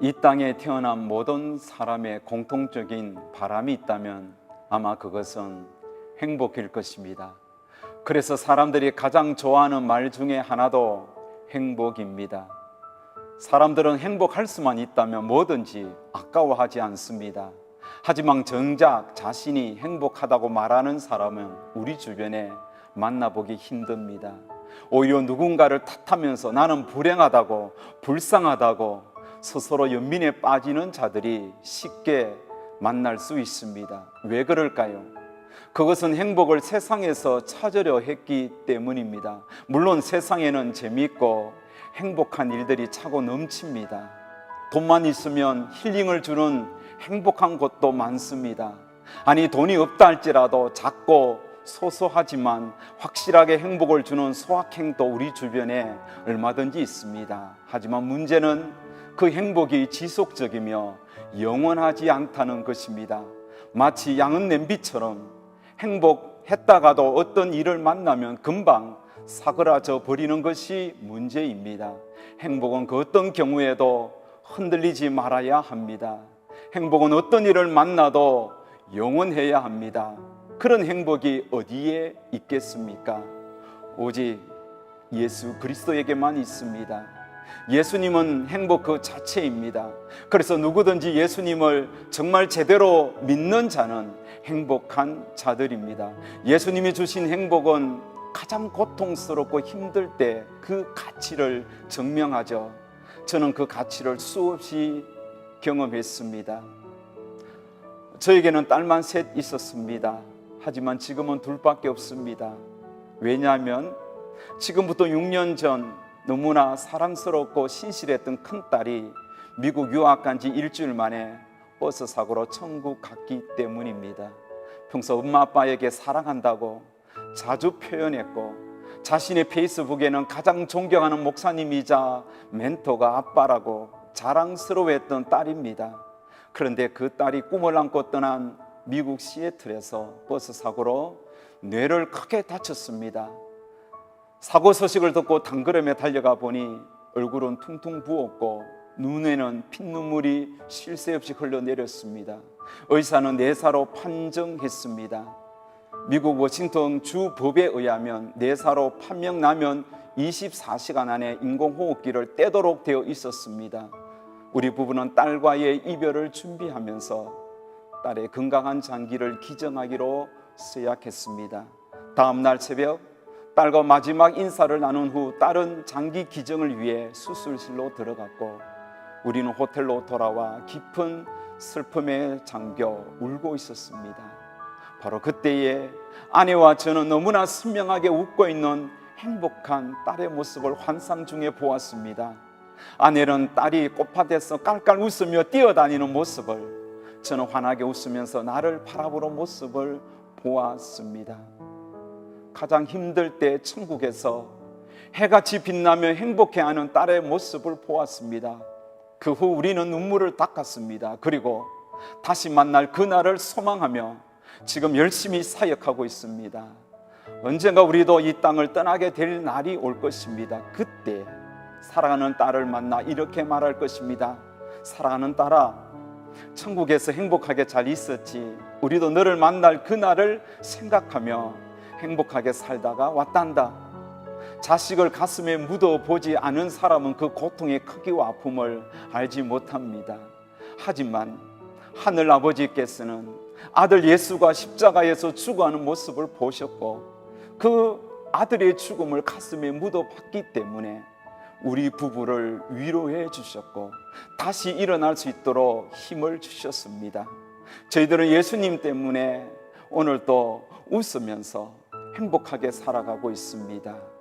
이 땅에 태어난 모든 사람의 공통적인 바람이 있다면 아마 그것은 행복일 것입니다. 그래서 사람들이 가장 좋아하는 말 중에 하나도 행복입니다. 사람들은 행복할 수만 있다면 뭐든지 아까워하지 않습니다. 하지만 정작 자신이 행복하다고 말하는 사람은 우리 주변에 만나보기 힘듭니다. 오히려 누군가를 탓하면서 나는 불행하다고, 불쌍하다고 스스로 연민에 빠지는 자들이 쉽게 만날 수 있습니다. 왜 그럴까요? 그것은 행복을 세상에서 찾으려 했기 때문입니다. 물론 세상에는 재미있고 행복한 일들이 차고 넘칩니다. 돈만 있으면 힐링을 주는 행복한 곳도 많습니다. 아니, 돈이 없다 할지라도 작고 소소하지만 확실하게 행복을 주는 소확행도 우리 주변에 얼마든지 있습니다. 하지만 문제는 그 행복이 지속적이며 영원하지 않다는 것입니다. 마치 양은 냄비처럼 행복했다가도 어떤 일을 만나면 금방 사그라져 버리는 것이 문제입니다. 행복은 그 어떤 경우에도 흔들리지 말아야 합니다. 행복은 어떤 일을 만나도 영원해야 합니다. 그런 행복이 어디에 있겠습니까? 오직 예수 그리스도에게만 있습니다. 예수님은 행복 그 자체입니다. 그래서 누구든지 예수님을 정말 제대로 믿는 자는 행복한 자들입니다. 예수님이 주신 행복은 가장 고통스럽고 힘들 때 그 가치를 증명하죠. 저는 그 가치를 수없이 경험했습니다. 저에게는 딸만 셋 있었습니다. 하지만 지금은 둘밖에 없습니다. 왜냐하면 지금부터 6년 전 너무나 사랑스럽고 신실했던 큰딸이 미국 유학 간 지 일주일 만에 버스 사고로 천국 갔기 때문입니다. 평소 엄마 아빠에게 사랑한다고 자주 표현했고 자신의 페이스북에는 가장 존경하는 목사님이자 멘토가 아빠라고 자랑스러워했던 딸입니다. 그런데 그 딸이 꿈을 안고 떠난 미국 시애틀에서 버스 사고로 뇌를 크게 다쳤습니다. 사고 소식을 듣고 단걸음에 달려가 보니 얼굴은 퉁퉁 부었고 눈에는 핏눈물이 쉴 새 없이 흘러내렸습니다. 의사는 뇌사로 판정했습니다. 미국 워싱턴 주 법에 의하면 뇌사로 판명 나면 24시간 안에 인공호흡기를 떼도록 되어 있었습니다. 우리 부부는 딸과의 이별을 준비하면서 딸의 건강한 장기를 기정하기로 서약했습니다. 다음 날 새벽 딸과 마지막 인사를 나눈 후 딸은 장기 기정을 위해 수술실로 들어갔고 우리는 호텔로 돌아와 깊은 슬픔에 잠겨 울고 있었습니다. 바로 그때에 아내와 저는 너무나 선명하게 웃고 있는 행복한 딸의 모습을 환상 중에 보았습니다. 아내는 딸이 꽃밭에서 깔깔 웃으며 뛰어다니는 모습을, 저는 환하게 웃으면서 나를 바라보는 모습을 보았습니다. 가장 힘들 때 천국에서 해같이 빛나며 행복해하는 딸의 모습을 보았습니다. 그 후 우리는 눈물을 닦았습니다. 그리고 다시 만날 그날을 소망하며 지금 열심히 사역하고 있습니다. 언젠가 우리도 이 땅을 떠나게 될 날이 올 것입니다. 그때 사랑하는 딸을 만나 이렇게 말할 것입니다. 사랑하는 딸아, 천국에서 행복하게 잘 있었지? 우리도 너를 만날 그날을 생각하며 행복하게 살다가 왔단다. 자식을 가슴에 묻어보지 않은 사람은 그 고통의 크기와 아픔을 알지 못합니다. 하지만 하늘 아버지께서는 아들 예수가 십자가에서 죽어가는 모습을 보셨고 그 아들의 죽음을 가슴에 묻어봤기 때문에 우리 부부를 위로해 주셨고 다시 일어날 수 있도록 힘을 주셨습니다. 저희들은 예수님 때문에 오늘도 웃으면서 행복하게 살아가고 있습니다.